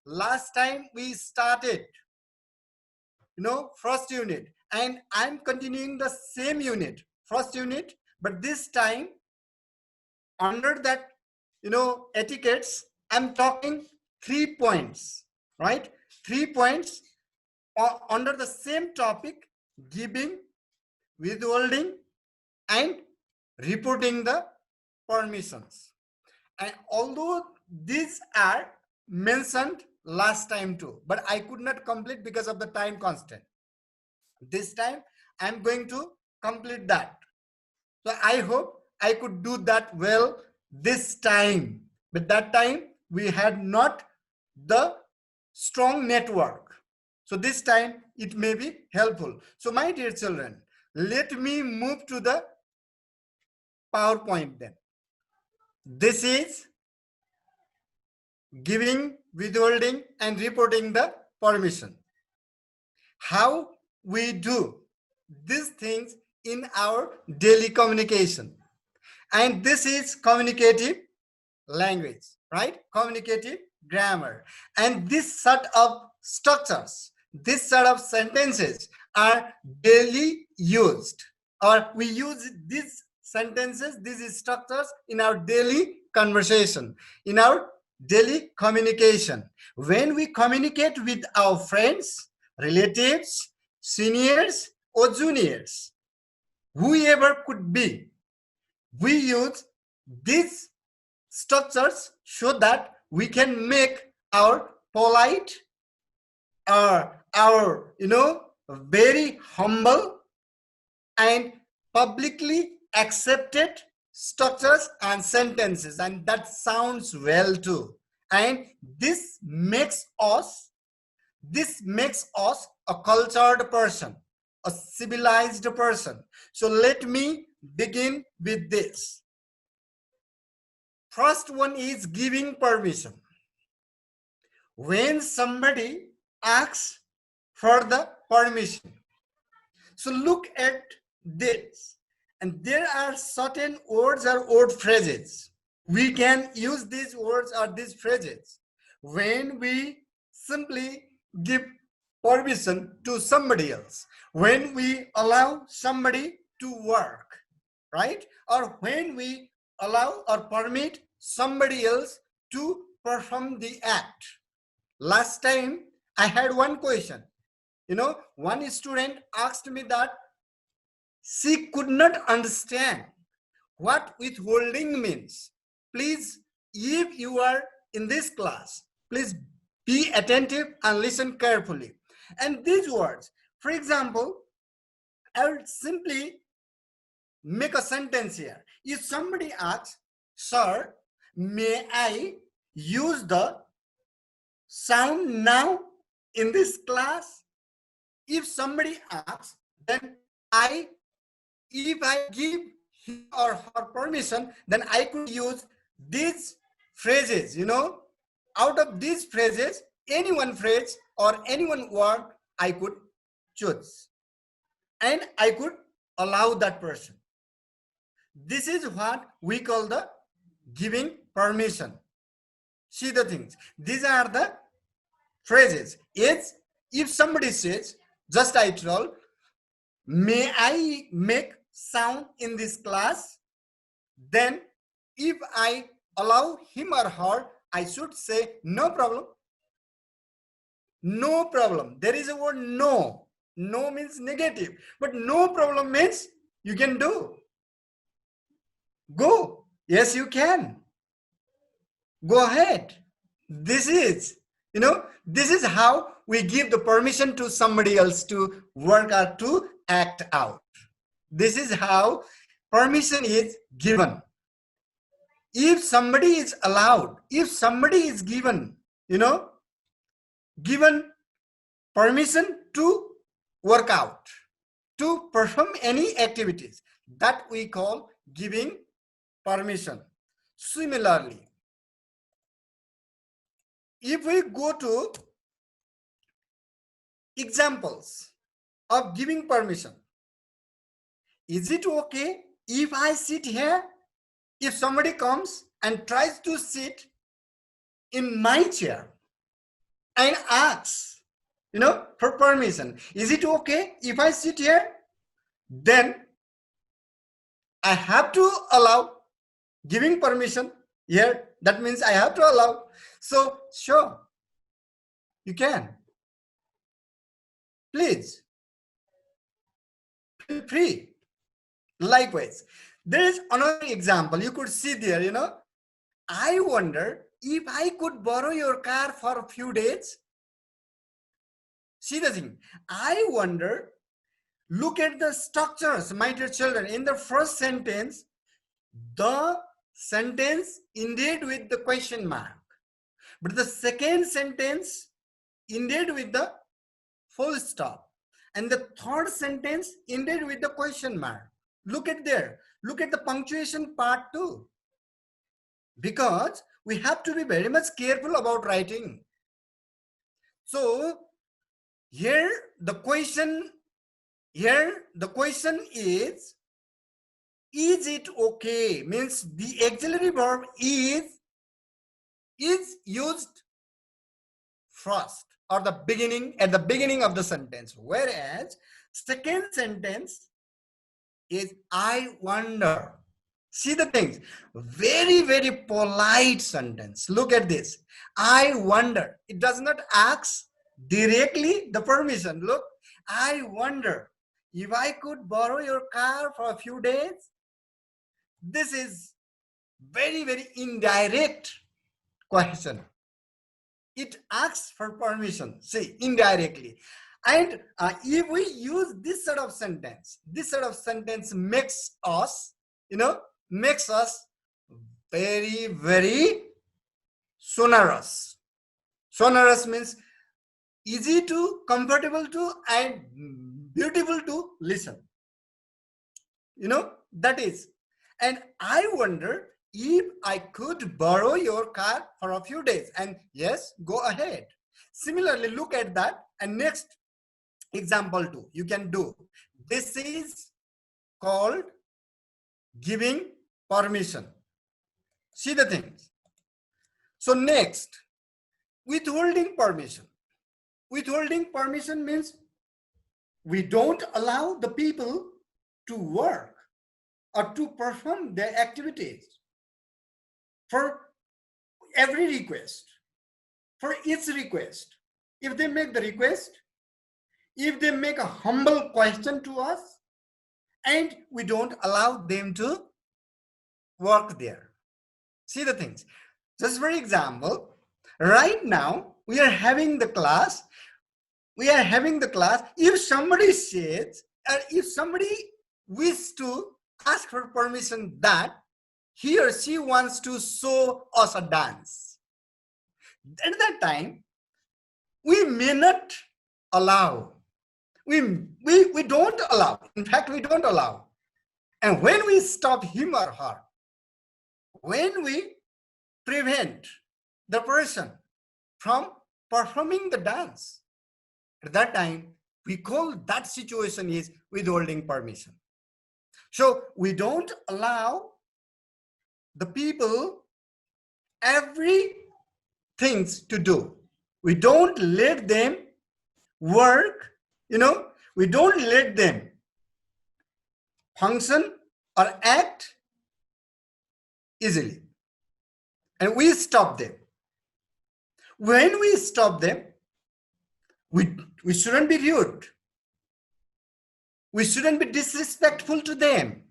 last time we started, first unit, and I'm continuing the same unit, first unit, but this time under that, etiquettes, I'm talking 3 points, right? 3 points under the same topic: giving, withholding, and reporting the permissions. And although these are mentioned last time too, but I could not complete because of the time constant. This time I'm going to complete that. So I hope I could do that well this time. But that time we had not the strong network. So this time it may be helpful. So my dear children, let me move to the PowerPoint then. This is giving, withholding, and reporting the permission. How we do these things in our daily communication. And this is communicative language, right? Communicative grammar. And this sort of structures, this sort of sentences are daily used, or we use these sentences, these structures in our daily conversation, in our daily communication. When we communicate with our friends, relatives, seniors, or juniors, whoever could be, we use these structures so that we can make our polite, our very humble and publicly accepted structures and sentences, and that sounds well too. And this makes us a cultured person, a civilized person. So let me begin with this. First one is giving permission. When somebody asks for the permission. So look at this. And there are certain words or word phrases. We can use these words or these phrases when we simply give permission to somebody else, when we allow somebody to work, right? Or when we allow or permit somebody else to perform the act. Last time I had one question. One student asked me that she could not understand what withholding means. Please, if you are in this class, please be attentive and listen carefully. And these words, for example, I will simply make a sentence here. If somebody asks, sir, may I use the sound now in this class? If somebody asks, then if I give him or her permission, then I could use these phrases, out of these phrases, any one phrase or any one word I could choose. And I could allow that person. This is what we call the giving permission. See the things. These are the phrases. If somebody says, just I told, may I make sound in this class? Then if I allow him or her, I should say, no problem. No problem. There is a word no. No means negative. But no problem means you can do. Go. Yes, you can. Go ahead. This is how we give the permission to somebody else to work or to act out. This is how permission is given. If somebody is allowed, if somebody is given permission to work out, to perform any activities, that we call giving permission. Similarly, if we go to examples of giving permission, is it okay if I sit here? If somebody comes and tries to sit in my chair, and asks, for permission. Is it okay if I sit here? Then I have to allow. Giving permission here, that means I have to allow. So sure, you can. Please, feel free. Likewise, there is another example you could see there. I wonder if I could borrow your car for a few days. See the thing. I wonder, look at the structures, my dear children. In the first sentence, the sentence ended with the question mark. But the second sentence ended with the full stop. And the third sentence ended with the question mark. Look at there. Look at the punctuation part too. Because we have to be very much careful about writing. So here the question is it okay? Means the auxiliary verb is used first or at the beginning of the sentence, whereas second sentence is I wonder. See the things. Very, very polite sentence. Look at this. I wonder. It does not ask directly the permission. Look, I wonder if I could borrow your car for a few days. This is very, very indirect question. It asks for permission, see, indirectly. And if we use this sort of sentence makes us, very, very sonorous. Sonorous means easy to, comfortable to, and beautiful to listen. That is. And I wonder if I could borrow your car for a few days. And yes, go ahead. Similarly, look at that. And next example too, you can do. This is called giving permission. See the things. So next, withholding permission. Withholding permission means we don't allow the people to work or to perform their activities for every request, for each request. If they make the request, if they make a humble question to us, and we don't allow them to work there. See the things. Just for example, right now we are having the class. If somebody says, or if somebody wishes to ask for permission that he or she wants to show us a dance, at that time we may not allow. We don't allow. In fact, we don't allow. And when we stop him or her, when we prevent the person from performing the dance, at that time we call that situation is withholding permission. So we don't allow the people every things to do. We don't let them work, we don't let them function or act easily. And we stop them. When we stop them, we shouldn't be rude. We shouldn't be disrespectful to them.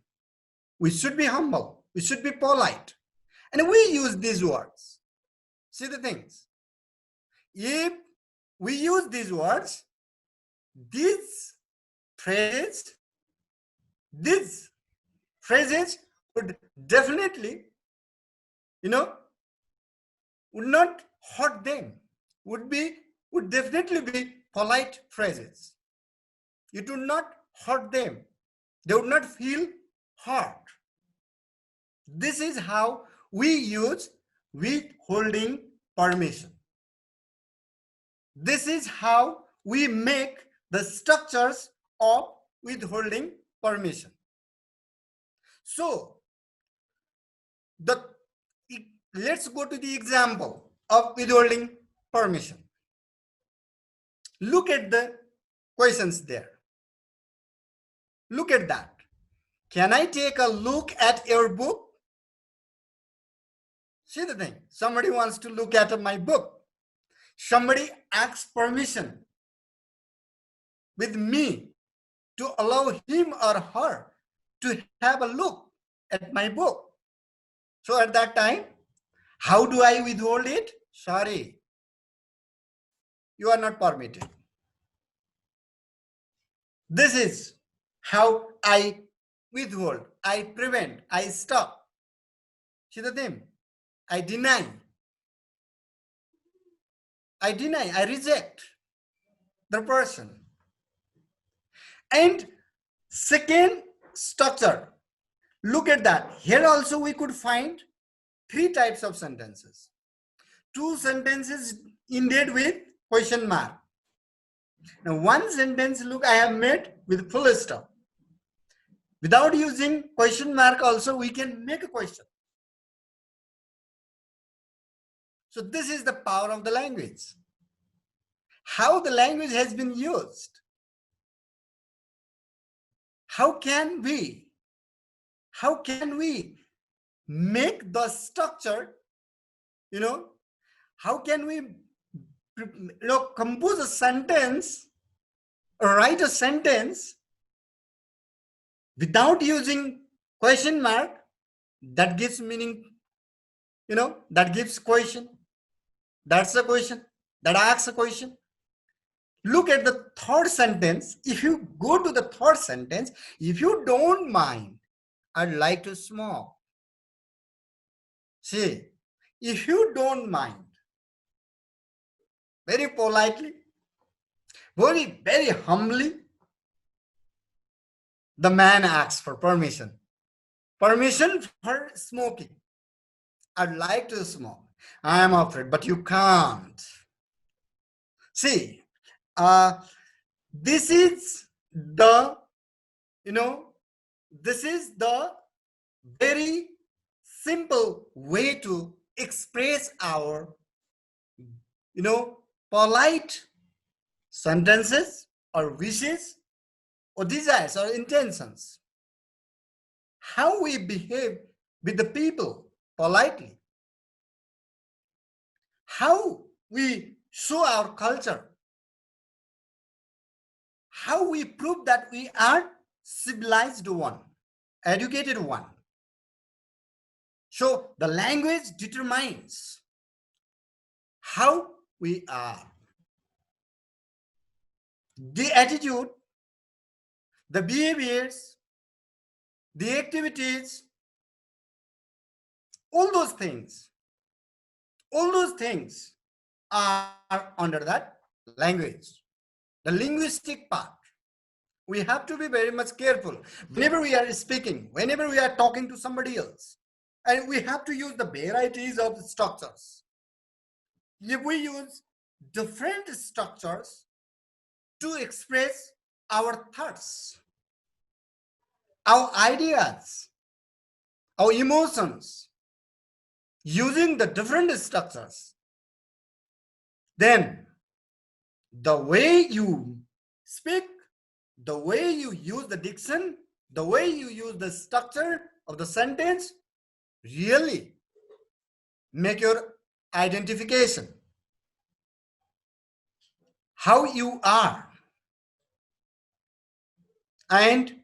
We should be humble. We should be polite. And we use these words. See the things. If we use these words, these phrases would definitely, would not hurt them, would definitely be polite phrases. It would not hurt them. They would not feel hurt. This is how we use withholding permission. This is how we make the structures of withholding permission. So let's go to the example of withholding permission. Look at the questions there. Look at that. Can I take a look at your book? See the thing. Somebody wants to look at my book. Somebody asks permission with me to allow him or her to have a look at my book. So at that time, how do I withhold it? Sorry, you are not permitted. This is how I withhold, I prevent, I stop. See the thing? I deny, I reject the person. And second structure, look at that. Here also we could find three types of sentences. Two sentences ended with question mark. Now one sentence, look, I have made with full stop. Without using question mark also, we can make a question. So this is the power of the language. How the language has been used. How can we make the structure, how can we compose a sentence or write a sentence without using question mark that gives meaning, that gives question. That's a question that asks a question. Look at the third sentence. If you go to the third sentence, if you don't mind, I'd like to smoke. See, if you don't mind, very politely, very, very humbly, the man asks for permission. Permission for smoking. I'd like to smoke. I am afraid, but you can't. See, this is the, this is the very simple way to express our, polite sentences or wishes or desires or intentions. How we behave with the people politely. How we show our culture. How we prove that we are civilized one, educated one. So the language determines how we are. The attitude, the behaviors, the activities, all those things are under that language. The linguistic part. We have to be very much careful whenever we are speaking, whenever we are talking to somebody else. And we have to use the varieties of structures. If we use different structures to express our thoughts, our ideas, our emotions, using the different structures, then the way you speak, the way you use the diction, the way you use the structure of the sentence really make your identification. How you are and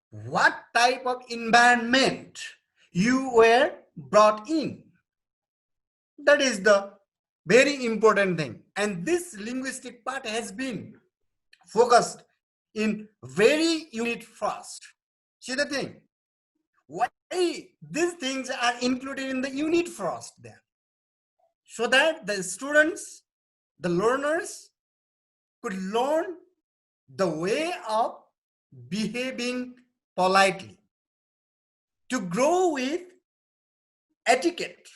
what type of environment you were brought in. That is the very important thing. And this linguistic part has been focused in very unit first. See the thing? Why these things are included in the unit first there? So that the students, the learners could learn the way of behaving politely, to grow with etiquette,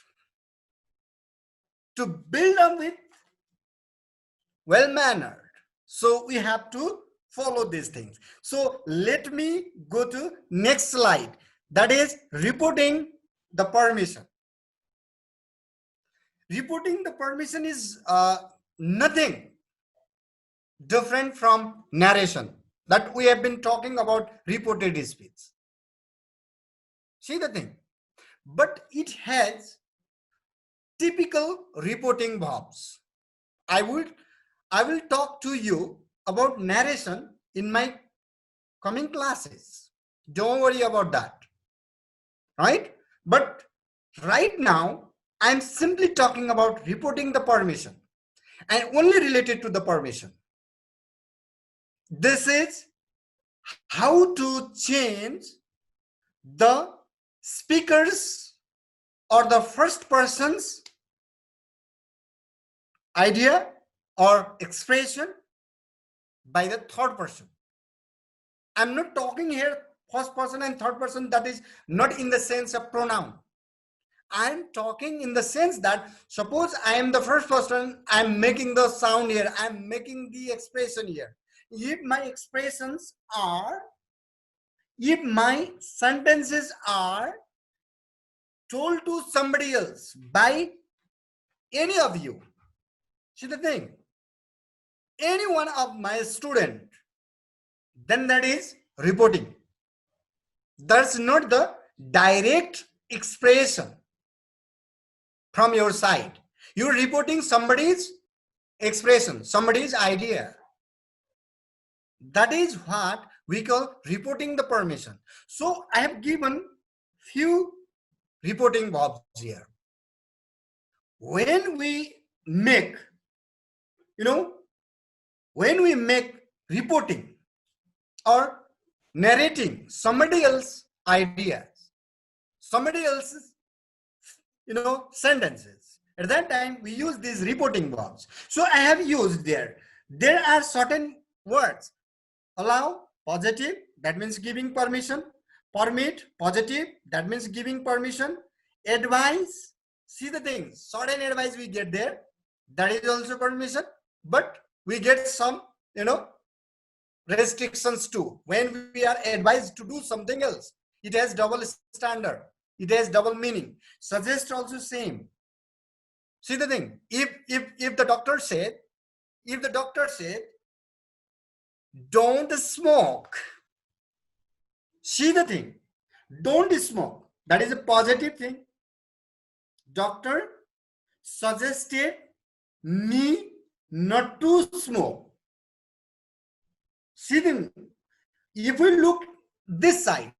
to build up with well-mannered. So we have to follow these things. So let me go to next slide. That is reporting the permission. Reporting the permission is nothing different from narration that we have been talking about reported speech. See the thing, but it has typical reporting verbs. I will talk to you about narration in my coming classes. Don't worry about that, right? But right now, I'm simply talking about reporting the permission and only related to the permission. This is how to change the speaker's or the first person's idea or expression by the third person. I'm not talking here first person and third person, that is not in the sense of pronoun. I'm talking in the sense that suppose I am the first person, I'm making the sound here, I'm making the expression here. If my expressions are, if my sentences are told to somebody else by any of you, see the thing, any one of my student, then that is reporting. That's not the direct expression from your side. You're reporting somebody's expression, somebody's idea. That is what we call reporting the permission. So I have given few reporting verbs here. When we make, when we make reporting or narrating somebody else's ideas, somebody else's sentences, at that time we use these reporting verbs. So I have used there are certain words: allow, positive, that means giving permission; permit, positive, that means giving permission; advise, see the thing, certain advice we get there, that is also permission, but we get some restrictions too. When we are advised to do something else, it has double standard, it has double meaning. Suggest also same. See the thing, if the doctor said, don't smoke, see the thing, don't smoke, that is a positive thing. Doctor suggested me not to smoke. See the, if we look this side,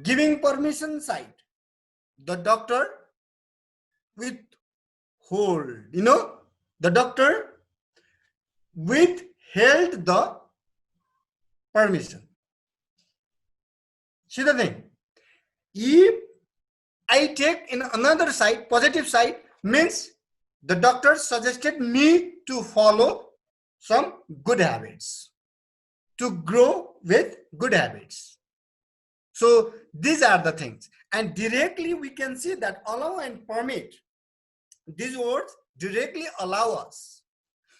giving permission side, the doctor withhold, the doctor withheld the permission. See the thing, if I take in another side, positive side, means the doctor suggested me to follow some good habits, to grow with good habits. So these are the things, and directly we can see that allow and permit, these words directly allow us.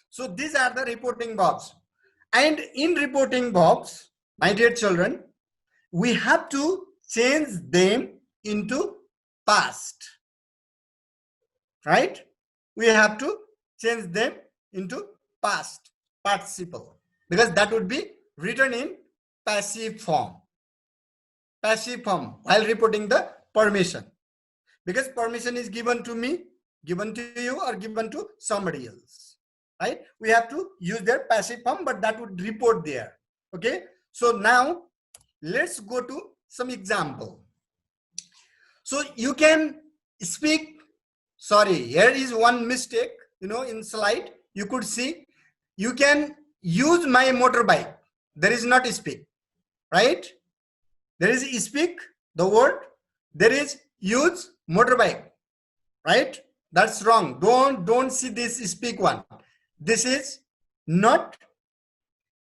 So these are the reporting verbs, and in reporting verbs, my dear children, we have to change them into past, right? We have to change them into past participle, because that would be written in passive form while reporting the permission, because permission is given to me, given to you, or given to somebody else, right? We have to use their passive form, but that would report there. Okay, so now let's go to some example. So you can speak, sorry, here is one mistake, in slide you could see, you can use my motorbike, there is not speak, right? There is speak the word, there is use motorbike, right? That's wrong. Don't see this speak one, this is not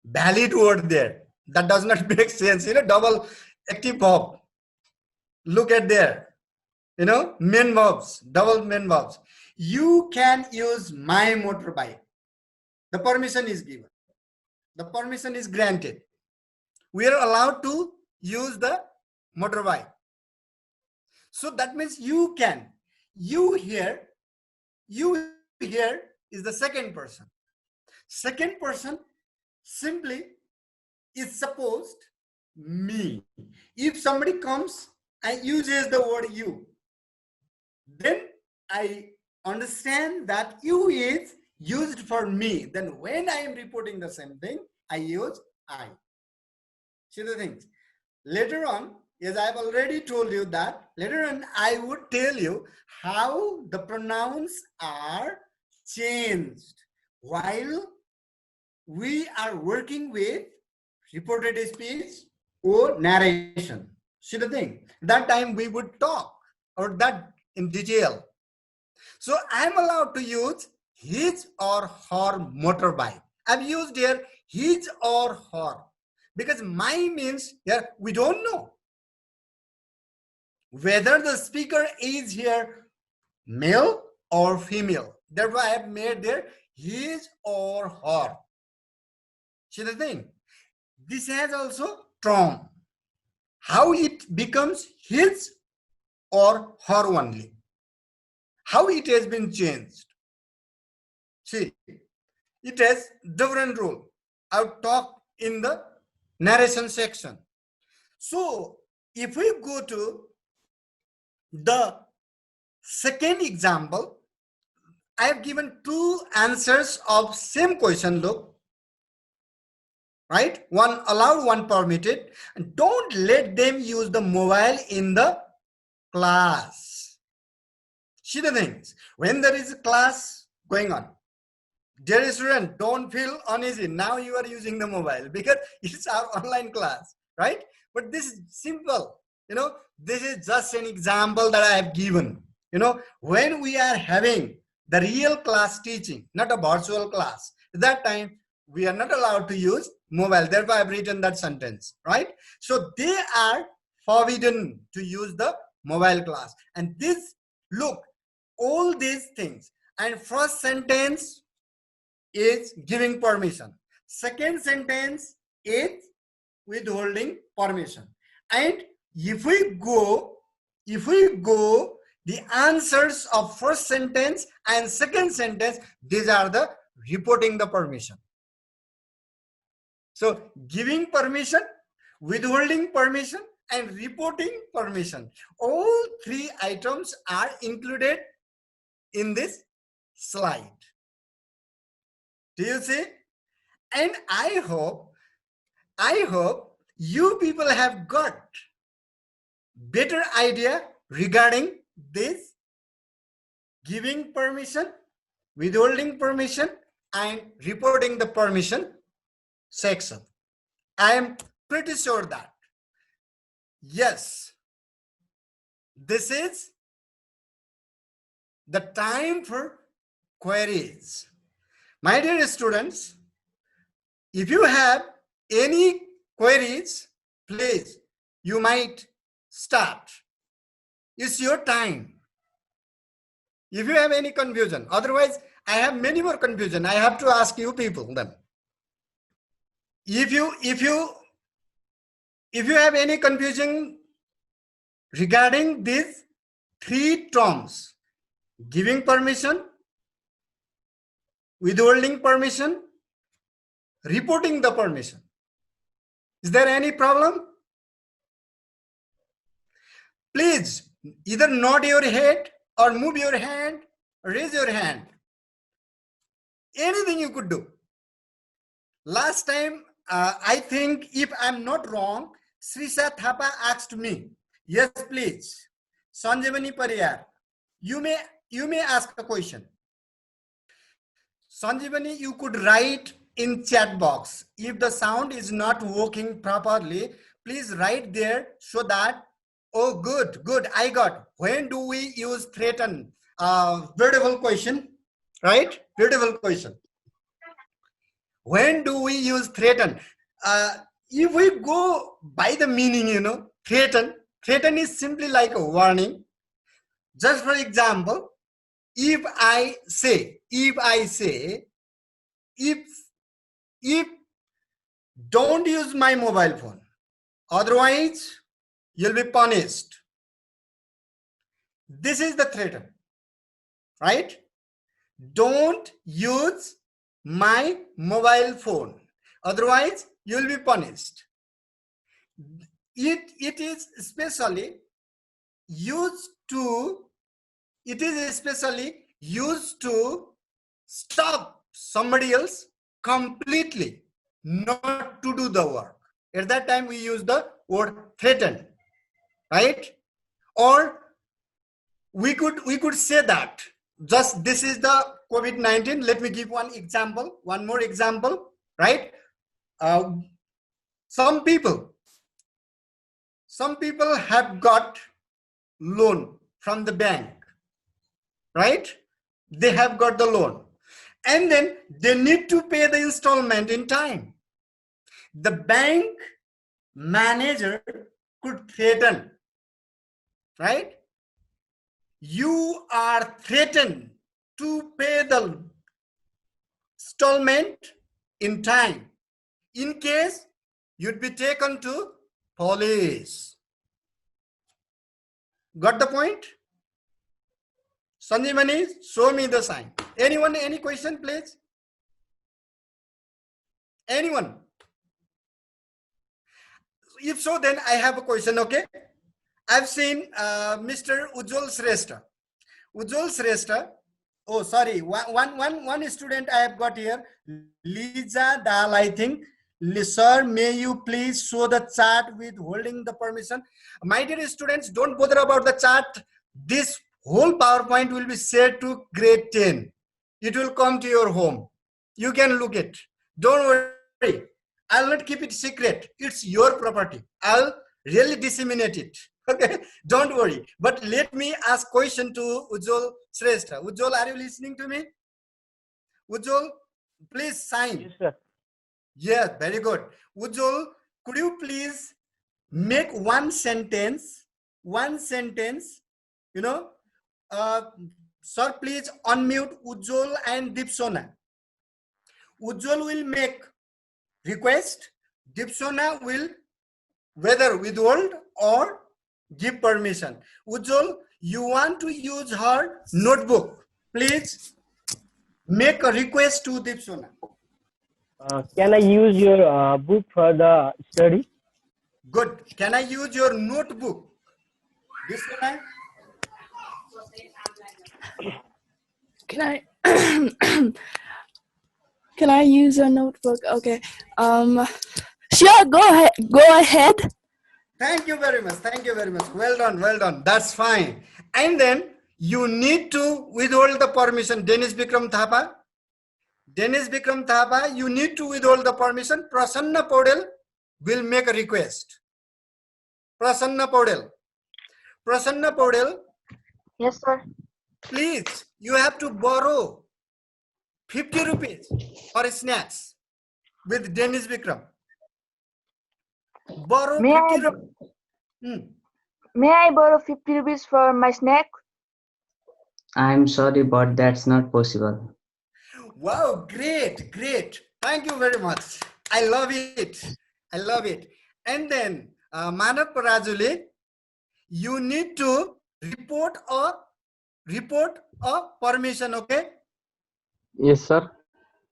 valid word there, that does not make sense. Double active verb, look at there, main verbs, double main verbs. You can use my motorbike, the permission is given, the permission is granted, we are allowed to use the motorbike. So that means you can, you here is the second person. Second person simply is supposed me. If somebody comes and uses the word you, then I understand that you is used for me. Then when I am reporting the same thing, I use I. See the things. Later on, as I've already told you that, later on I would tell you how the pronouns are changed while we are working with reported speech or narration. See the thing, that time we would talk or that in detail. So I'm allowed to use his or her motorbike. I've used here his or her because my means here we don't know whether the speaker is here male or female. Therefore, I have made there his or her. See the thing? This has also Tom. How it becomes his or her only. How it has been changed. See, it has different rule. I'll talk in the narration section. So, if we go to the second example, I have given two answers of same question. Look, right? One allowed, one permitted. And don't let them use the mobile in the class. See the things. When there is a class going on, dear student, don't feel uneasy. Now you are using the mobile because it's our online class, right? But this is simple. This is just an example that I have given. When we are having the real class teaching, not a virtual class, at that time we are not allowed to use mobile. Therefore, I've written that sentence, right? So they are forbidden to use the mobile class. And this, look, all these things. And first sentence is giving permission. Second sentence is withholding permission. And if we go, the answers of first sentence and second sentence, these are the reporting the permission. So giving permission, withholding permission, and reporting permission. All three items are included in this slide. Do you see? And I hope you people have got better idea regarding this giving permission, withholding permission, and reporting the permission section. I am pretty sure that, yes, this is the time for queries. My dear students, if you have any queries, please, you might start. It's your time. If you have any confusion, otherwise I have many more confusion. I have to ask you people then. If you have any confusion regarding these three terms, giving permission, withholding permission, reporting the permission, is there any problem? Please either nod your head or move your hand, raise your hand. Anything you could do. Last time, I think, if I'm not wrong, Srisha Thapa asked me, yes, please, Sanjivani Pariyar, you may ask a question. Sanjivani, you could write in chat box. If the sound is not working properly, please write there so that, oh, good, I got. When do we use threaten? Beautiful question, right? Beautiful question. When do we use threaten? If we go by the meaning, threaten is simply like a warning. Just for example, if I say, if don't use my mobile phone, otherwise you'll be punished. This is the threaten, right? Don't use my mobile phone. Otherwise, you will be punished. It is especially used to stop somebody else completely not to do the work. At that time, we use the word threaten, right? Or we could say that just this is the COVID-19. Let me give one more example, right? Some people have got loan from the bank, right? They have got the loan, and then they need to pay the installment in time. The bank manager could threaten, right? You are threatened to pay the installment in time. In case you'd be taken to police. Got the point? Sanjivani, show me the sign. Anyone, any question, please? Anyone? If so, then I have a question, okay? I've seen Mr. Ujjwal Shrestha. Ujjwal Shrestha. Oh, sorry. One student I have got here. Lisa Dal, I think. Sir, may you please show the chart with holding the permission? My dear students, don't bother about the chart. This whole PowerPoint will be shared to grade 10. It will come to your home. You can look it. Don't worry. I'll not keep it secret. It's your property. I'll really disseminate it. Okay, don't worry. But let me ask question to Ujjwal Shrestha. Ujjwal, are you listening to me? Ujjwal, please sign. Yes, sir. Yeah, very good. Ujjwal, could you please make one sentence, you know, sir, please unmute Ujjwal and Deepsona. Ujjwal will make request. Deepsona will whether withhold or give permission. Ujjwal, you want to use her notebook. Please make a request to Deepsona. Can I use your book for the study? Good. Can I use your notebook? Deepsona? Can I can I use a notebook? Okay. Sure, go ahead. Thank you very much. Thank you very much. Well done. Well done. That's fine. And then you need to withhold the permission. Dennis Bikram Thapa. You need to withhold the permission. Prasanna Podel will make a request. Prasanna Podel. Yes, sir. Please, you have to borrow 50 rupees for snacks with Dennis Bikram. Borrow 50 rupees. May I borrow 50 rupees for my snack? I'm sorry, but that's not possible. Wow, great. Thank you very much. I love it. And then, Manav Parajuli, you need to report a permission, okay? Yes, sir.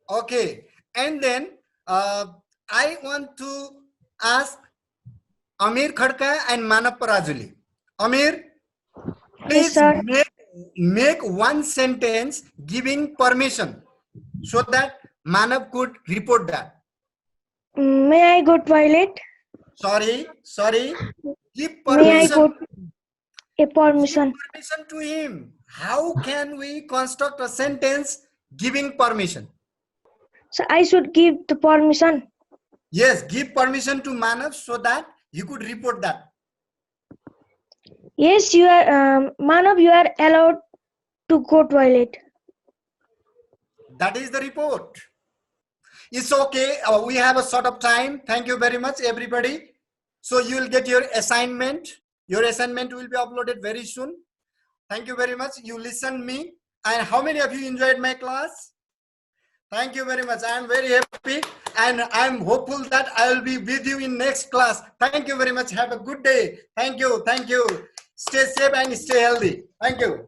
Okay. And then, I want to ask Amir Khadka and Manav Parajuli. Amir, please make one sentence giving permission so that Manav could report that. May I go toilet? Sorry. Give May I permission. go a permission? Give permission to him. How can we construct a sentence giving permission? So I should give the permission. Yes, give permission to Manav so that he could report that. Yes, you are, Manav, you are allowed to go toilet. That is the report. It's okay. We have a sort of time. Thank you very much, everybody. So you will get your assignment. Your assignment will be uploaded very soon. Thank you very much. You listened me. And how many of you enjoyed my class? Thank you very much. I am very happy and I am hopeful that I will be with you in next class. Thank you very much. Have a good day. Thank you. Stay safe and stay healthy. Thank you.